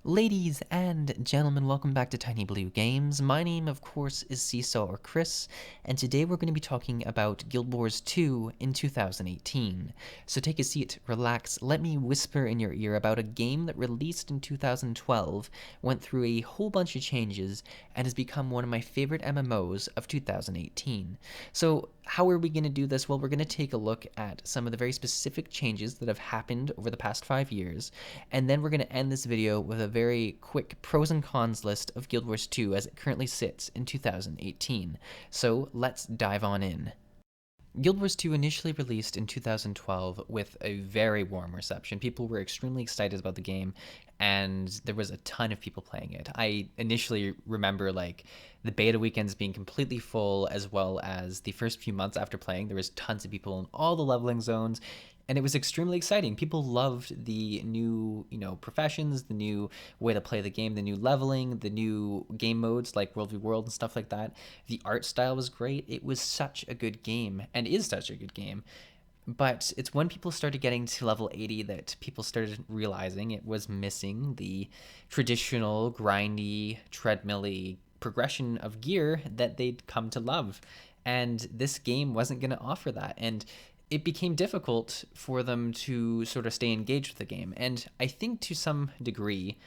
Ladies and gentlemen, welcome back to Tiny Blue Games. My name, of course, is Seesaw or Chris, and today we're going to be talking about Guild Wars 2 in 2018. So take a seat, relax, let me whisper in your ear about a game that released in 2012, went through a whole bunch of changes, and has become one of my favorite MMOs of 2018. So how are we going to do this? Well, we're going to take a look at some of the very specific changes that have happened over the past 5 years, and then we're going to end this video with a very quick pros and cons list of Guild Wars 2 as it currently sits in 2018. So let's dive on in. Guild Wars 2 initially released in 2012 with a very warm reception. People were extremely excited about the game, and there was a ton of people playing it. I initially remember the beta weekends being completely full, as well as the first few months after playing, there was tons of people in all the leveling zones, and it was extremely exciting. People loved the new, professions, the new way to play the game, the new leveling, the new game modes like World v World and stuff like that. The art style was great. It was such a good game, and is such a good game. But it's when people started getting to level 80 that people started realizing it was missing the traditional, grindy, treadmill-y progression of gear that they'd come to love. And this game wasn't going to offer that. And it became difficult for them to sort of stay engaged with the game. And I think to some degree,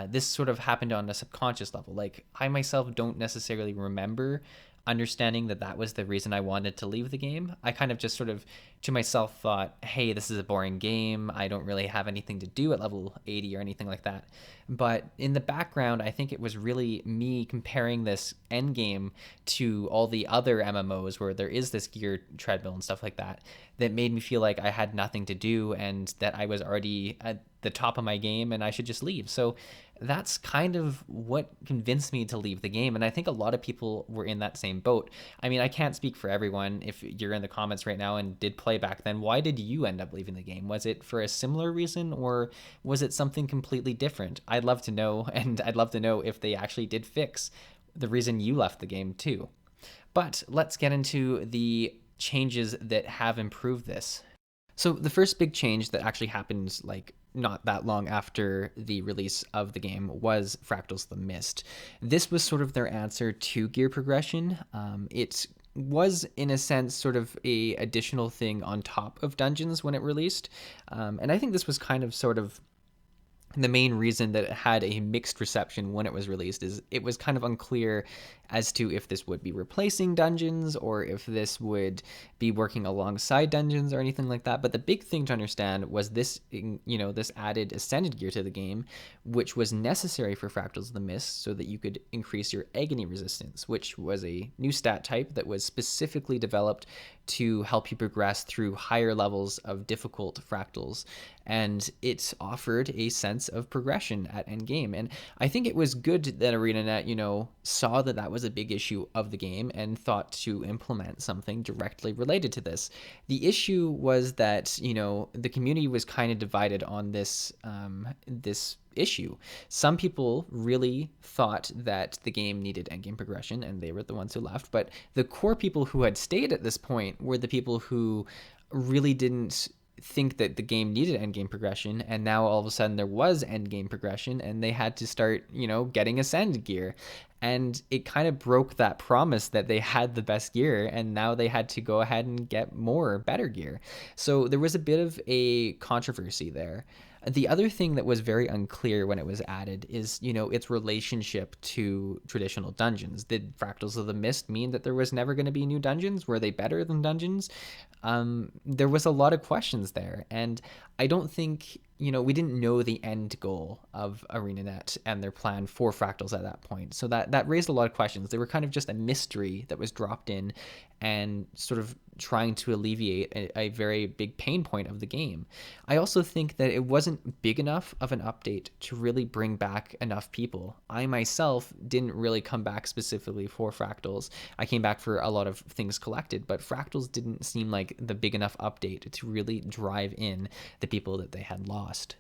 this sort of happened on a subconscious level. Like, I myself don't necessarily remember understanding that that was the reason I wanted to leave the game. I kind of just sort of to myself thought, hey, this is a boring game. I don't really have anything to do at level 80 or anything like that. But in the background, I think it was really me comparing this end game to all the other MMOs where there is this gear treadmill and stuff like that, that made me feel like I had nothing to do and that I was already at the top of my game and I should just leave. So that's kind of what convinced me to leave the game. And I think a lot of people were in that same boat. I mean, I can't speak for everyone. If you're in the comments right now and did play back then, why did you end up leaving the game? Was it for a similar reason, or was it something completely different? I'd love to know, and I'd love to know if they actually did fix the reason you left the game too. But let's get into the changes that have improved this. So the first big change that actually happened not that long after the release of the game was Fractals the Mist. This was sort of their answer to gear progression. It was in a sense sort of a additional thing on top of dungeons when it released. And I think this was kind of sort of the main reason that it had a mixed reception when it was released. Is it was kind of unclear as to if this would be replacing dungeons or if this would be working alongside dungeons or anything like that. But the big thing to understand was this, this added ascended gear to the game, which was necessary for Fractals of the Mist so that you could increase your agony resistance, which was a new stat type that was specifically developed to help you progress through higher levels of difficult fractals. And it offered a sense of progression at endgame. And I think it was good that ArenaNet, saw that that was a big issue of the game and thought to implement something directly related to this. The issue was that, the community was kind of divided on this issue. Some people really thought that the game needed endgame progression, and they were the ones who left. But the core people who had stayed at this point were the people who really didn't think that the game needed endgame progression, and now all of a sudden there was endgame progression and they had to start, getting ascend gear. And it kind of broke that promise that they had the best gear, and now they had to go ahead and get more better gear. So there was a bit of a controversy there. The other thing that was very unclear when it was added is, its relationship to traditional dungeons. Did Fractals of the Mist mean that there was never going to be new dungeons? Were they better than dungeons? There was a lot of questions there, and I don't think, we didn't know the end goal of ArenaNet and their plan for Fractals at that point. So that raised a lot of questions. They were kind of just a mystery that was dropped in and sort of trying to alleviate a very big pain point of the game. I also think that it wasn't big enough of an update to really bring back enough people. I myself didn't really come back specifically for Fractals. I came back for a lot of things collected, but Fractals didn't seem like the big enough update to really drive in the people that they had lost.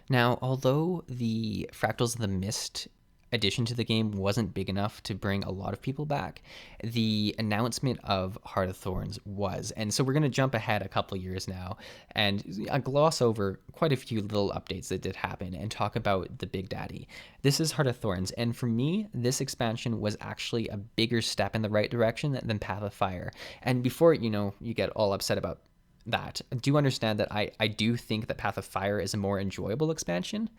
Now, although the Fractals of the Mist addition to the game wasn't big enough to bring a lot of people back, the announcement of Heart of Thorns was. And so we're going to jump ahead a couple years now and gloss over quite a few little updates that did happen and talk about the Big Daddy. This is Heart of Thorns, and for me, this expansion was actually a bigger step in the right direction than Path of Fire. And before, you get all upset about that, do understand that I do think that Path of Fire is a more enjoyable expansion.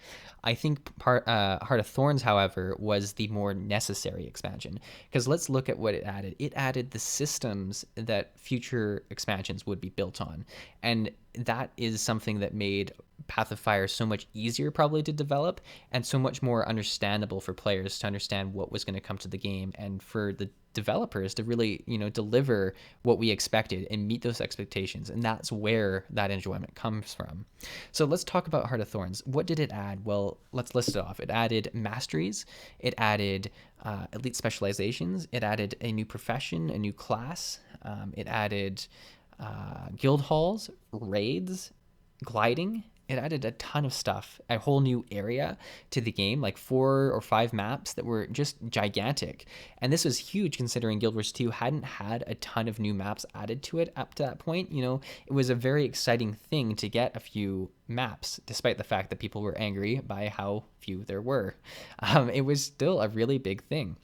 I think Heart of Thorns, however, was the more necessary expansion, because let's look at what it added. It added the systems that future expansions would be built on, and that is something that made Path of Fire so much easier probably to develop and so much more understandable for players to understand what was going to come to the game, and for the developers to really deliver what we expected and meet those expectations. And that's where that enjoyment comes from. So let's talk about Heart of Thorns. What did it add? Well, let's list it off. It added masteries, it added elite specializations, it added a new profession, a new class, it added guild halls, raids, gliding. It added a ton of stuff, a whole new area to the game, like 4 or 5 maps that were just gigantic. And this was huge considering Guild Wars 2 hadn't had a ton of new maps added to it up to that point. It was a very exciting thing to get a few maps, despite the fact that people were angry by how few there were. It was still a really big thing.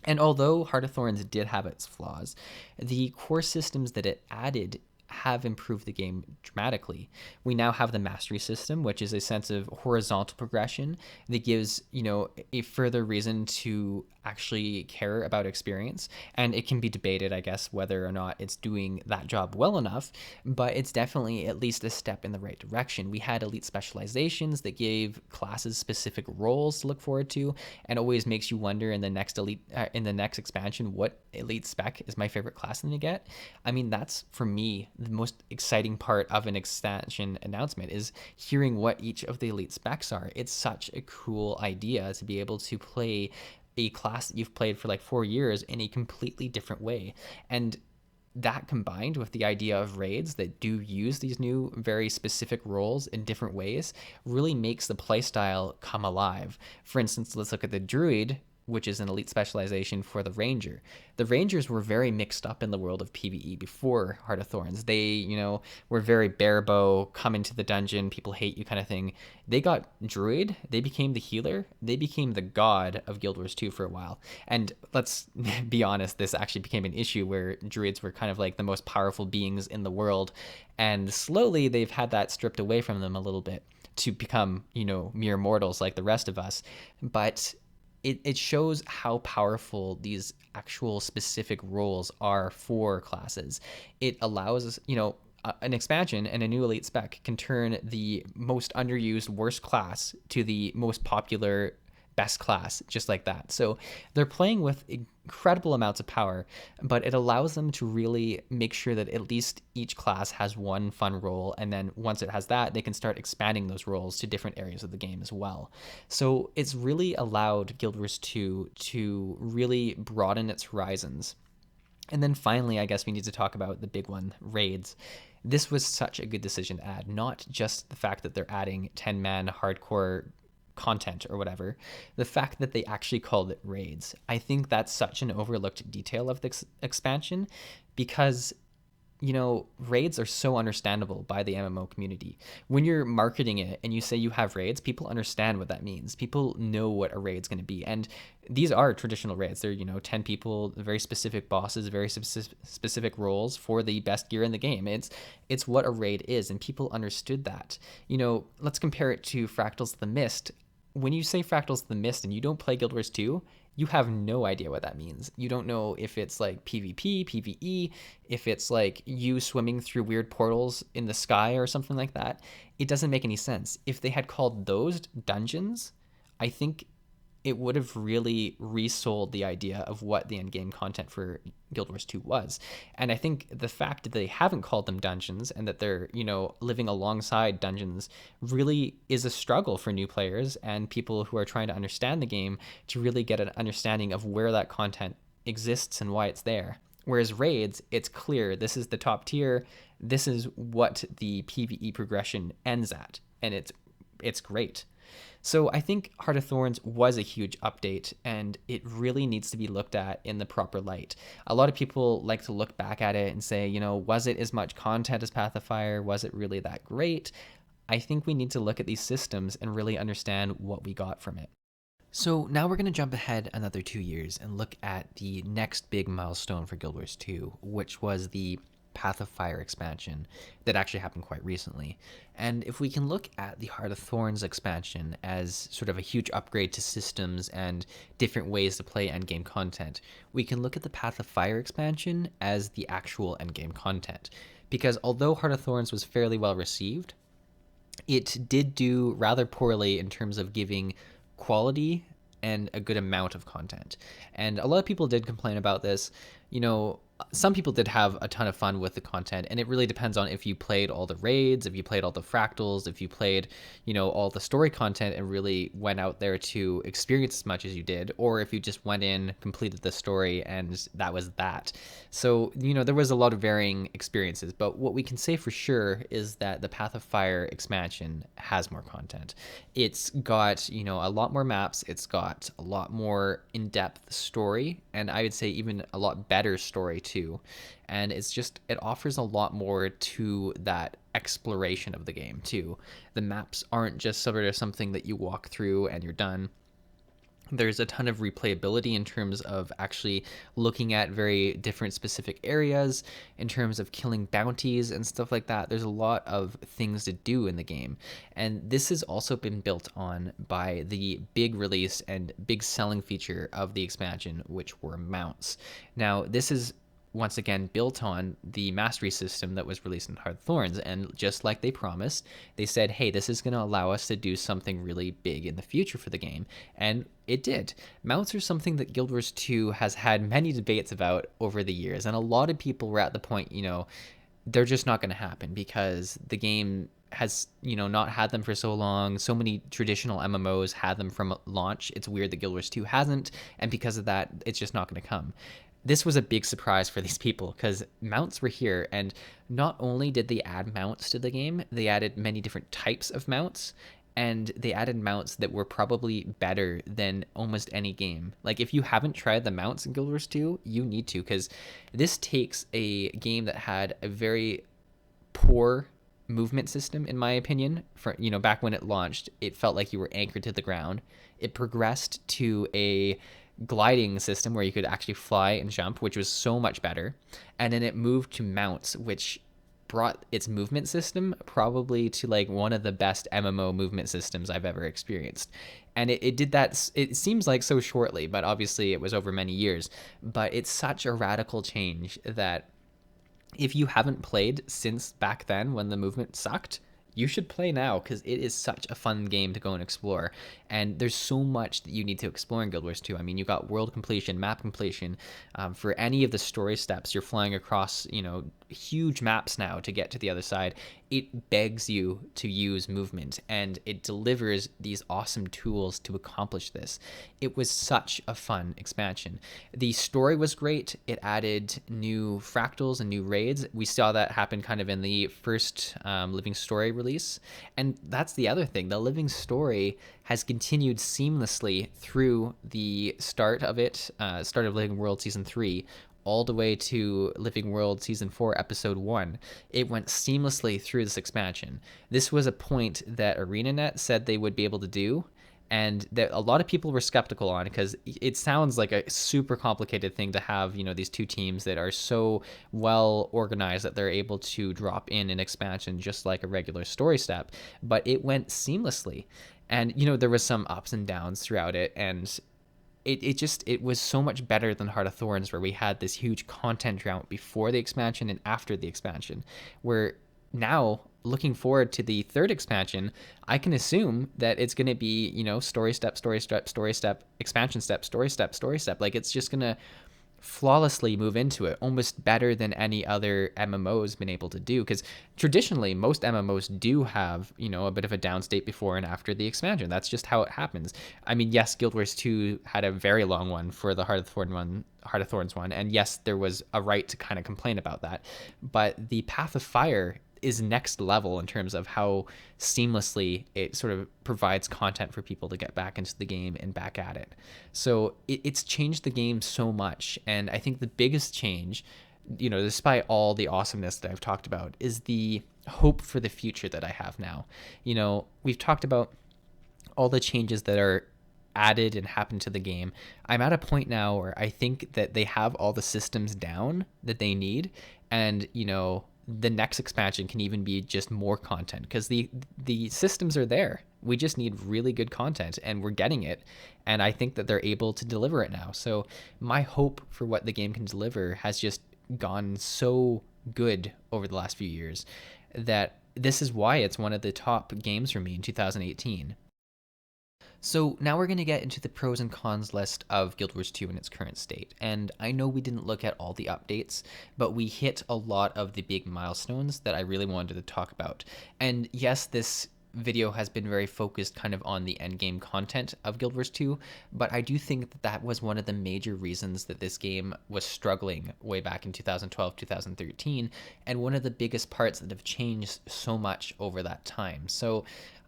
And although Heart of Thorns did have its flaws, the core systems that it added have improved the game dramatically. We now have the mastery system, which is a sense of horizontal progression that gives, a further reason to actually care about experience. And it can be debated, I guess, whether or not it's doing that job well enough, but it's definitely at least a step in the right direction. We had elite specializations that gave classes specific roles to look forward to, and always makes you wonder in the next expansion, what elite spec is my favorite class to get. I mean, that's for me the most exciting part of an expansion announcement, is hearing what each of the elite specs are. It's such a cool idea to be able to play a class that you've played for like 4 years in a completely different way. And that combined with the idea of raids that do use these new very specific roles in different ways really makes the playstyle come alive. For instance, let's look at the Druid, which is an elite specialization for the Ranger. The Rangers were very mixed up in the world of PvE before Heart of Thorns. They, were very bare bow, come into the dungeon, people hate you kind of thing. They got Druid, they became the healer, they became the god of Guild Wars 2 for a while. And let's be honest, this actually became an issue where Druids were kind of like the most powerful beings in the world. And slowly they've had that stripped away from them a little bit to become, mere mortals like the rest of us. But it shows how powerful these actual specific roles are for classes. It allows, an expansion and a new elite spec can turn the most underused worst class to the most popular best class, just like that. So they're playing with incredible amounts of power, but it allows them to really make sure that at least each class has one fun role, and then once it has that, they can start expanding those roles to different areas of the game as well. So it's really allowed Guild Wars 2 to really broaden its horizons. And then finally, I guess we need to talk about the big one, raids. This was such a good decision to add, not just the fact that they're adding 10-man hardcore content or whatever, the fact that they actually called it raids. I think that's such an overlooked detail of this expansion, because raids are so understandable by the MMO community. When you're marketing it and you say you have raids, people understand what that means. People know what a raid's going to be. And these are traditional raids. They're, 10 people, very specific bosses, very specific roles for the best gear in the game. It's what a raid is, and people understood that. Let's compare it to Fractals the Mist. When you say Fractals the Mist and you don't play Guild Wars 2, you have no idea what that means. You don't know if it's like PvP, PvE, if it's like you swimming through weird portals in the sky or something like that. It doesn't make any sense. If they had called those dungeons, I think it would have really resold the idea of what the endgame content for Guild Wars 2 was. And I think the fact that they haven't called them dungeons and that they're, living alongside dungeons really is a struggle for new players and people who are trying to understand the game to really get an understanding of where that content exists and why it's there. Whereas raids, it's clear, this is the top tier, this is what the PvE progression ends at, and it's great. So I think Heart of Thorns was a huge update, and it really needs to be looked at in the proper light. A lot of people like to look back at it and say, was it as much content as Path of Fire? Was it really that great? I think we need to look at these systems and really understand what we got from it. So now we're going to jump ahead another 2 years and look at the next big milestone for Guild Wars 2, which was the Path of Fire expansion that actually happened quite recently. And if we can look at the Heart of Thorns expansion as sort of a huge upgrade to systems and different ways to play endgame content, we can look at the Path of Fire expansion as the actual endgame content. Because although Heart of Thorns was fairly well received, it did do rather poorly in terms of giving quality and a good amount of content. And a lot of people did complain about this. Some people did have a ton of fun with the content, and it really depends on if you played all the raids, if you played all the fractals, if you played, all the story content and really went out there to experience as much as you did, or if you just went in, completed the story, and that was that. So, there was a lot of varying experiences, but what we can say for sure is that the Path of Fire expansion has more content. It's got, a lot more maps, it's got a lot more in-depth story, and I would say even a lot better story too. And it offers a lot more to that exploration of the game too. The maps aren't just sort of something that you walk through and you're done. There's a ton of replayability in terms of actually looking at very different specific areas, in terms of killing bounties and stuff like that. There's a lot of things to do in the game. And this has also been built on by the big release and big selling feature of the expansion, which were mounts. Now, this is once again built on the mastery system that was released in Heart of Thorns, and just like they promised, they said, hey, this is going to allow us to do something really big in the future for the game, and it did. Mounts are something that Guild Wars 2 has had many debates about over the years, and a lot of people were at the point, they're just not going to happen because the game has not had them for so long. So many traditional MMOs had them from launch. It's weird that Guild Wars 2 hasn't, and because of that, it's just not going to come. This was a big surprise for these people because mounts were here, and not only did they add mounts to the game, they added many different types of mounts, and they added mounts that were probably better than almost any game. Like, if you haven't tried the mounts in Guild Wars 2, you need to, because this takes a game that had a very poor movement system, in my opinion. For back when it launched, it felt like you were anchored to the ground. It progressed to a gliding system where you could actually fly and jump, which was so much better. And then it moved to mounts, which brought its movement system probably to like one of the best MMO movement systems I've ever experienced. And it did that, it seems like so shortly, but obviously it was over many years. But it's such a radical change that if you haven't played since back then when the movement sucked, you should play now because it is such a fun game to go and explore. And there's so much that you need to explore in Guild Wars 2. I mean, you got world completion, map completion. For any of the story steps, you're flying across, huge maps now to get to the other side. It begs you to use movement, and it delivers these awesome tools to accomplish this. It was such a fun expansion. The story was great. It added new fractals and new raids. We saw that happen kind of in the first Living Story release. And that's the other thing. The Living Story has continued seamlessly through the start of Living World Season 3, all the way to Living World Season 4, Episode 1. It went seamlessly through this expansion. This was a point that ArenaNet said they would be able to do, and that a lot of people were skeptical on, because it sounds like a super complicated thing to have, these two teams that are so well organized that they're able to drop in an expansion just like a regular story step. But it went seamlessly. And, there was some ups and downs throughout it, and it was so much better than Heart of Thorns, where we had this huge content drought before the expansion and after the expansion, where now, looking forward to the third expansion, I can assume that it's going to be, story step, story step, story step, expansion step, story step, story step. Like, it's just going to flawlessly move into it, almost better than any other MMO's been able to do, because traditionally most MMOs do have a bit of a downstate before and after the expansion. That's just how it happens. I mean, yes, Guild Wars 2 had a very long one for the Heart of Thorns one, and yes, there was a right to kind of complain about that, but the Path of Fire is next level in terms of how seamlessly it sort of provides content for people to get back into the game and back at it. So it's changed the game so much. And I think the biggest change, despite all the awesomeness that I've talked about, is the hope for the future that I have now. We've talked about all the changes that are added and happened to the game. I'm at a point now where I think that they have all the systems down that they need, and the next expansion can even be just more content, because the systems are there. We just need really good content, and we're getting it, and I think that they're able to deliver it now. So my hope for what the game can deliver has just gone so good over the last few years that this is why it's one of the top games for me in 2018. So now we're going to get into the pros and cons list of Guild Wars 2 in its current state. And I know we didn't look at all the updates, but we hit a lot of the big milestones that I really wanted to talk about. And yes, this video has been very focused kind of on the endgame content of Guild Wars 2, but I do think that that was one of the major reasons that this game was struggling way back in 2012, 2013, and one of the biggest parts that have changed so much over that time. So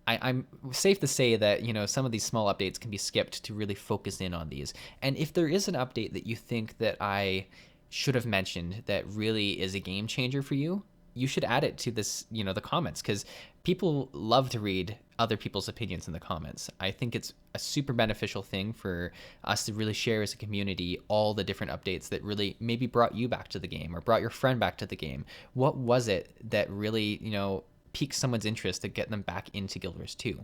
I'm safe to say that, some of these small updates can be skipped to really focus in on these. And if there is an update that you think that I should have mentioned that really is a game changer for you, you should add it to this, the comments, because people love to read other people's opinions in the comments. I think it's a super beneficial thing for us to really share as a community all the different updates that really maybe brought you back to the game or brought your friend back to the game. What was it that really, pique someone's interest to get them back into Guild Wars 2?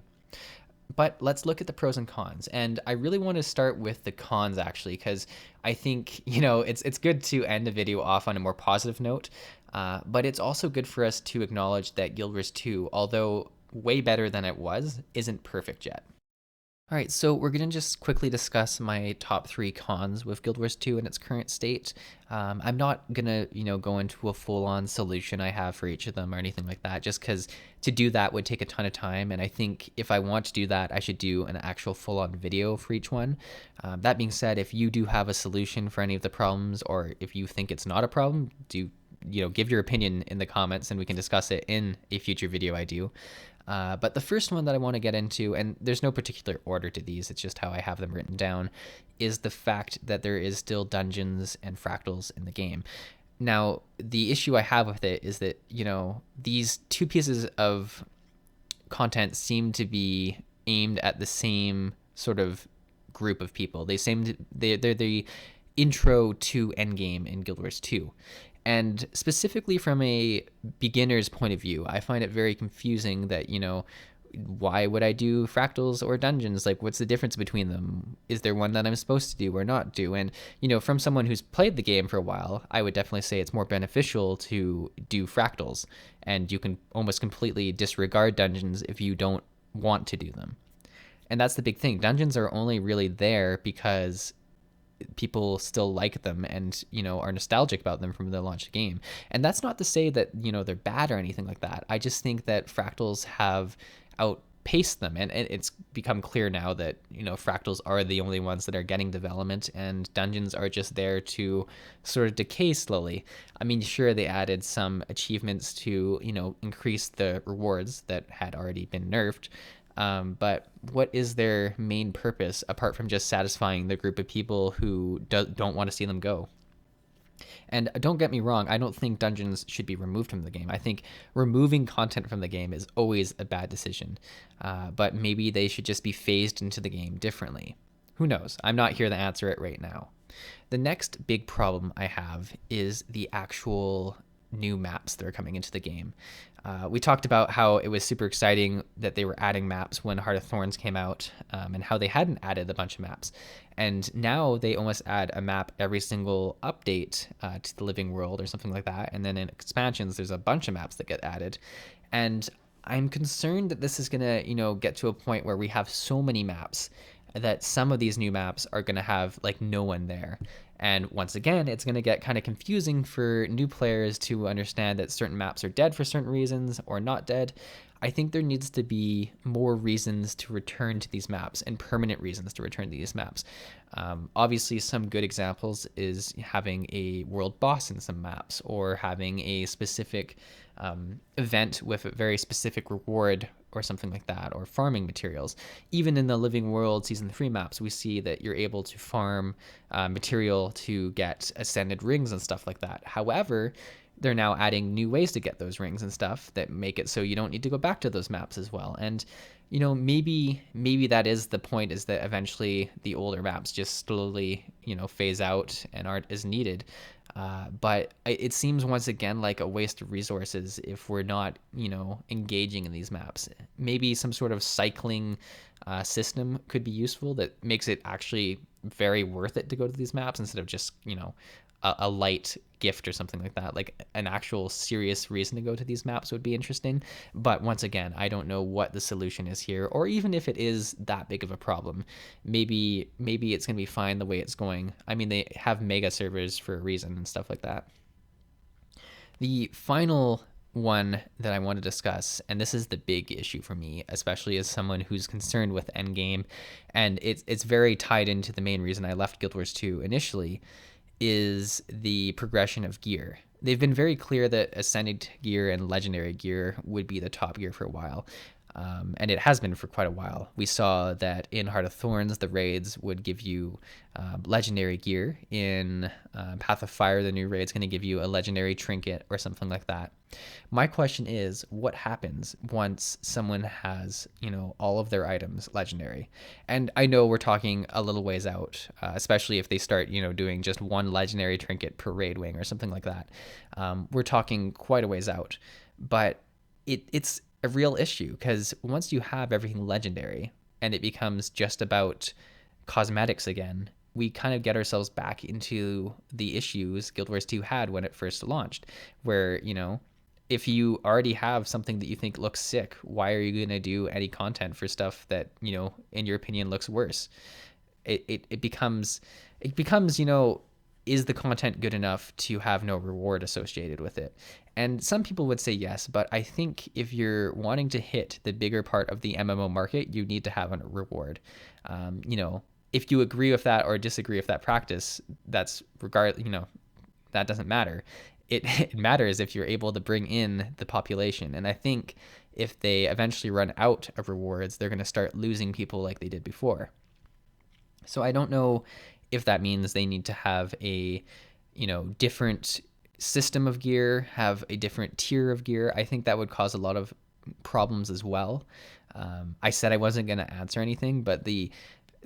But let's look at the pros and cons. And I really want to start with the cons, actually, because I think, it's good to end a video off on a more positive note. But it's also good for us to acknowledge that Guild Wars 2, although way better than it was, isn't perfect yet. All right, so we're going to just quickly discuss my top 3 cons with Guild Wars 2 in its current state. I'm not going to, go into a full-on solution I have for each of them or anything like that, just because to do that would take a ton of time, and I think if I want to do that, I should do an actual full-on video for each one. That being said, if you do have a solution for any of the problems, or if you think it's not a problem, give your opinion in the comments and we can discuss it in a future video I do. But the first one that I want to get into, and there's no particular order to these, it's just how I have them written down, is the fact that there is still dungeons and fractals in the game. Now, the issue I have with it is that, these two pieces of content seem to be aimed at the same sort of group of people. They're the intro to endgame in Guild Wars 2. And specifically from a beginner's point of view, I find it very confusing that, why would I do fractals or dungeons? Like, what's the difference between them? Is there one that I'm supposed to do or not do? And, from someone who's played the game for a while, I would definitely say it's more beneficial to do fractals. And you can almost completely disregard dungeons if you don't want to do them. And that's the big thing. Dungeons are only really there because people still like them and are nostalgic about them from the launch game. And that's not to say that they're bad or anything like that. I just think that fractals have outpaced them, and it's become clear now that fractals are the only ones that are getting development, and dungeons are just there to sort of decay slowly. I mean, sure, they added some achievements to increase the rewards that had already been nerfed. But what is their main purpose apart from just satisfying the group of people who don't want to see them go? And don't get me wrong, I don't think dungeons should be removed from the game. I think removing content from the game is always a bad decision. But maybe they should just be phased into the game differently. Who knows? I'm not here to answer it right now. The next big problem I have is the actual new maps that are coming into the game. We talked about how it was super exciting that they were adding maps when Heart of Thorns came out, and how they hadn't added a bunch of maps. And now they almost add a map every single update to the Living World or something like that. And then in expansions, there's a bunch of maps that get added. And I'm concerned that this is going to, get to a point where we have so many maps that some of these new maps are going to have like no one there. And once again, it's going to get kind of confusing for new players to understand that certain maps are dead for certain reasons or not dead. I think there needs to be more reasons to return to these maps and permanent reasons to return to these maps. Obviously, some good examples is having a world boss in some maps, or having a specific event with a very specific reward or something like that, or farming materials. Even in the Living World Season 3 maps, we see that you're able to farm material to get ascended rings and stuff like that. However, they're now adding new ways to get those rings and stuff that make it so you don't need to go back to those maps as well. And maybe that is the point, is that eventually the older maps just slowly phase out and aren't as needed. But it seems once again like a waste of resources if we're not engaging in these maps. Maybe some sort of cycling system could be useful that makes it actually very worth it to go to these maps, instead of just a light gift or something like that. Like an actual serious reason to go to these maps would be interesting. But once again, I don't know what the solution is here, or even if it is that big of a problem. Maybe it's going to be fine the way it's going. I mean, they have mega servers for a reason and stuff like that. The final one that I want to discuss, and this is the big issue for me, especially as someone who's concerned with endgame, and it's very tied into the main reason I left Guild Wars 2 initially, is the progression of gear. They've been very clear that Ascended gear and Legendary gear would be the top gear for a while. And it has been for quite a while. We saw that in Heart of Thorns, the raids would give you legendary gear. In Path of Fire, the new raid's going to give you a legendary trinket or something like that. My question is, what happens once someone has, all of their items legendary? And I know we're talking a little ways out, especially if they start, doing just one legendary trinket per raid wing or something like that. We're talking quite a ways out. But it's a real issue, because once you have everything legendary and it becomes just about cosmetics again, we kind of get ourselves back into the issues Guild Wars 2 had when it first launched, where, if you already have something that you think looks sick, why are you going to do any content for stuff that, in your opinion looks worse? It becomes, is the content good enough to have no reward associated with it? And some people would say yes, but I think if you're wanting to hit the bigger part of the MMO market, you need to have a reward. If you agree with that or disagree with that practice, that's that doesn't matter. It matters if you're able to bring in the population. And I think if they eventually run out of rewards, they're going to start losing people like they did before. So I don't know if that means they need to have a, different system of gear, have a different tier of gear. I think that would cause a lot of problems as well. I said I wasn't going to answer anything, but the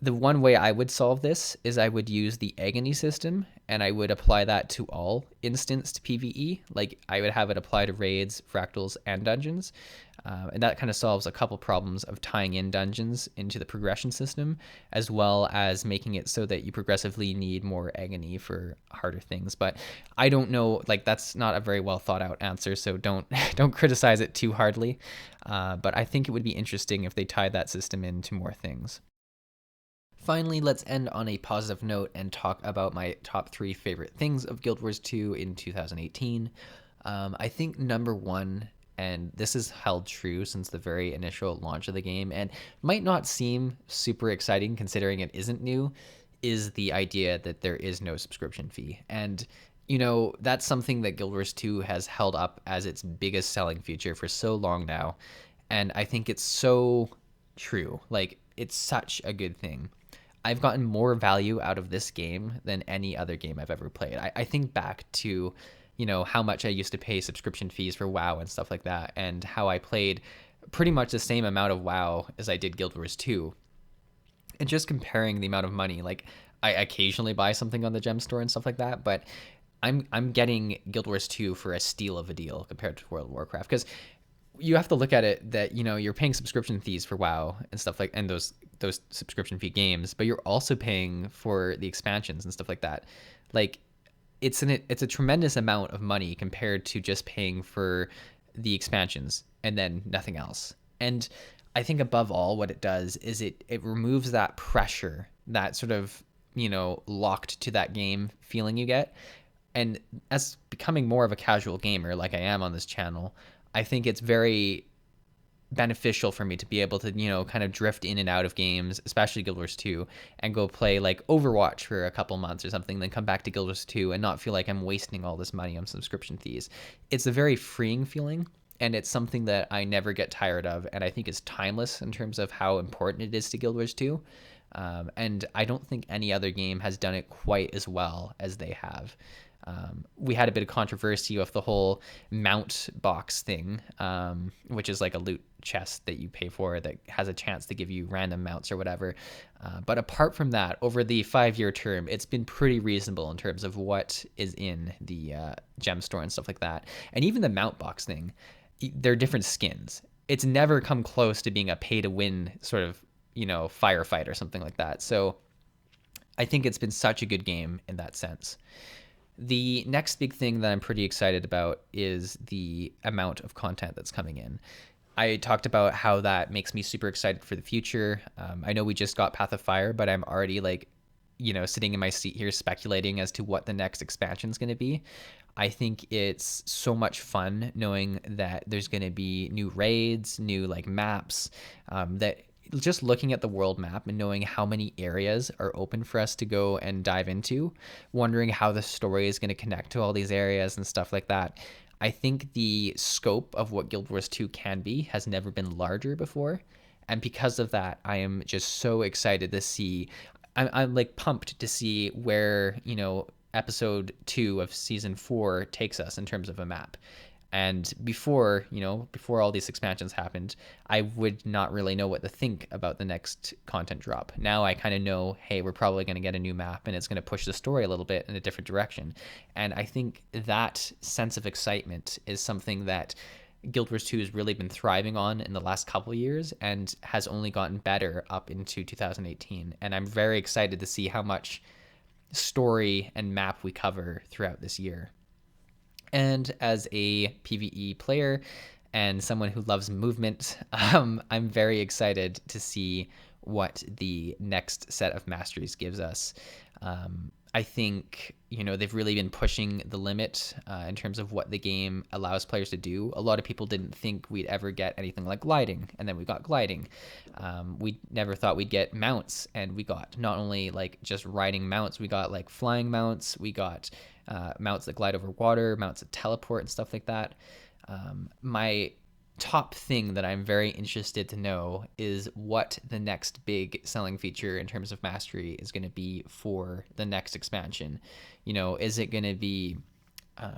one way I would solve this is I would use the agony system, and I would apply that to all instanced PvE. Like, I would have it apply to raids, fractals, and dungeons. And that kind of solves a couple problems of tying in dungeons into the progression system, as well as making it so that you progressively need more agony for harder things. But I don't know, that's not a very well thought out answer, so don't criticize it too hardly. But I think it would be interesting if they tied that system into more things. Finally, let's end on a positive note and talk about my top 3 favorite things of Guild Wars 2 in 2018. I think number 1, and this has held true since the very initial launch of the game, and might not seem super exciting considering it isn't new, is the idea that there is no subscription fee. And that's something that Guild Wars 2 has held up as its biggest selling feature for so long now. And I think it's so true. It's such a good thing. I've gotten more value out of this game than any other game I've ever played. I think back to, how much I used to pay subscription fees for WoW and stuff like that, and how I played pretty much the same amount of WoW as I did Guild Wars 2. And just comparing the amount of money, I occasionally buy something on the gem store and stuff like that, but I'm getting Guild Wars 2 for a steal of a deal compared to World of Warcraft, because you have to look at it that, you're paying subscription fees for WoW and stuff and those subscription fee games, but you're also paying for the expansions and stuff like that. It's a tremendous amount of money compared to just paying for the expansions and then nothing else. And I think above all, what it does is it removes that pressure, that sort of, locked to that game feeling you get. And as becoming more of a casual gamer like I am on this channel, I think it's very beneficial for me to be able to, kind of drift in and out of games, especially Guild Wars 2, and go play like Overwatch for a couple months or something, then come back to Guild Wars 2 and not feel like I'm wasting all this money on subscription fees. It's a very freeing feeling, and it's something that I never get tired of, and I think is timeless in terms of how important it is to Guild Wars 2. And I don't think any other game has done it quite as well as they have. We had a bit of controversy with the whole mount box thing, which is like a loot chest that you pay for that has a chance to give you random mounts or whatever. But apart from that, over the 5-year term, it's been pretty reasonable in terms of what is in the gem store and stuff like that. And even the mount box thing, they're different skins. It's never come close to being a pay to win sort of, firefight or something like that. So I think it's been such a good game in that sense. The next big thing that I'm pretty excited about is the amount of content that's coming in. I talked about how that makes me super excited for the future. I know we just got Path of Fire, but I'm already sitting in my seat here speculating as to what the next expansion is going to be. I think it's so much fun knowing that there's going to be new raids, new maps, that just looking at the world map and knowing how many areas are open for us to go and dive into, wondering how the story is going to connect to all these areas and stuff like that. I think the scope of what Guild Wars 2 can be has never been larger before. And because of that, I am just so excited to see, I'm pumped to see where, episode 2 of season 4 takes us in terms of a map. And before all these expansions happened, I would not really know what to think about the next content drop. Now I kind of know, hey, we're probably going to get a new map and it's going to push the story a little bit in a different direction. And I think that sense of excitement is something that Guild Wars 2 has really been thriving on in the last couple of years and has only gotten better up into 2018. And I'm very excited to see how much story and map we cover throughout this year. And as a PvE player and someone who loves movement, I'm very excited to see what the next set of masteries gives us. I think, they've really been pushing the limit in terms of what the game allows players to do. A lot of people didn't think we'd ever get anything like gliding, and then we got gliding. We never thought we'd get mounts, and we got not only just riding mounts, we got flying mounts, we got mounts that glide over water, mounts that teleport and stuff like that. My top thing that I'm very interested to know is what the next big selling feature in terms of mastery is going to be for the next expansion. Is it going to be, I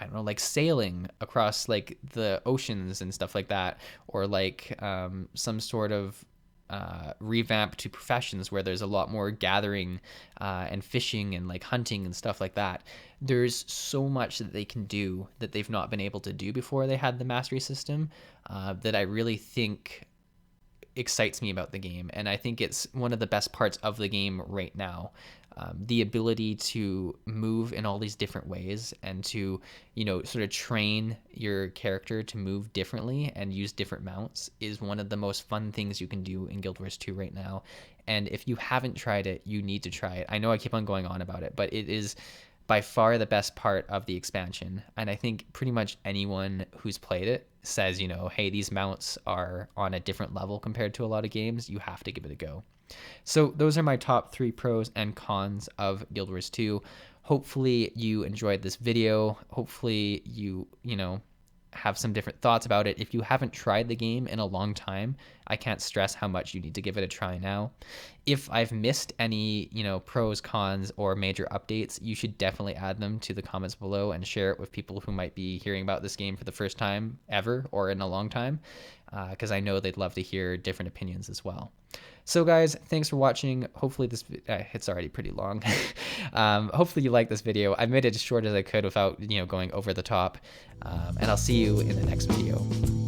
don't know, sailing across the oceans and stuff like that, or some sort of revamp to professions where there's a lot more gathering and fishing and hunting and stuff like that. There's so much that they can do that they've not been able to do before they had the mastery system, that I really think excites me about the game. And I think it's one of the best parts of the game right now. The ability to move in all these different ways and to, sort of train your character to move differently and use different mounts is one of the most fun things you can do in Guild Wars 2 right now. And if you haven't tried it, you need to try it. I know I keep on going on about it, but it is by far the best part of the expansion. And I think pretty much anyone who's played it says, hey, these mounts are on a different level compared to a lot of games. You have to give it a go. So those are my top 3 pros and cons of Guild Wars 2. Hopefully you enjoyed this video. Hopefully you have some different thoughts about it. If you haven't tried the game in a long time, I can't stress how much you need to give it a try now. If I've missed any, pros, cons, or major updates, you should definitely add them to the comments below and share it with people who might be hearing about this game for the first time ever or in a long time, because I know they'd love to hear different opinions as well. So guys, thanks for watching. Hopefully this, it's already pretty long. Hopefully you like this video. I made it as short as I could without, going over the top. And I'll see you in the next video.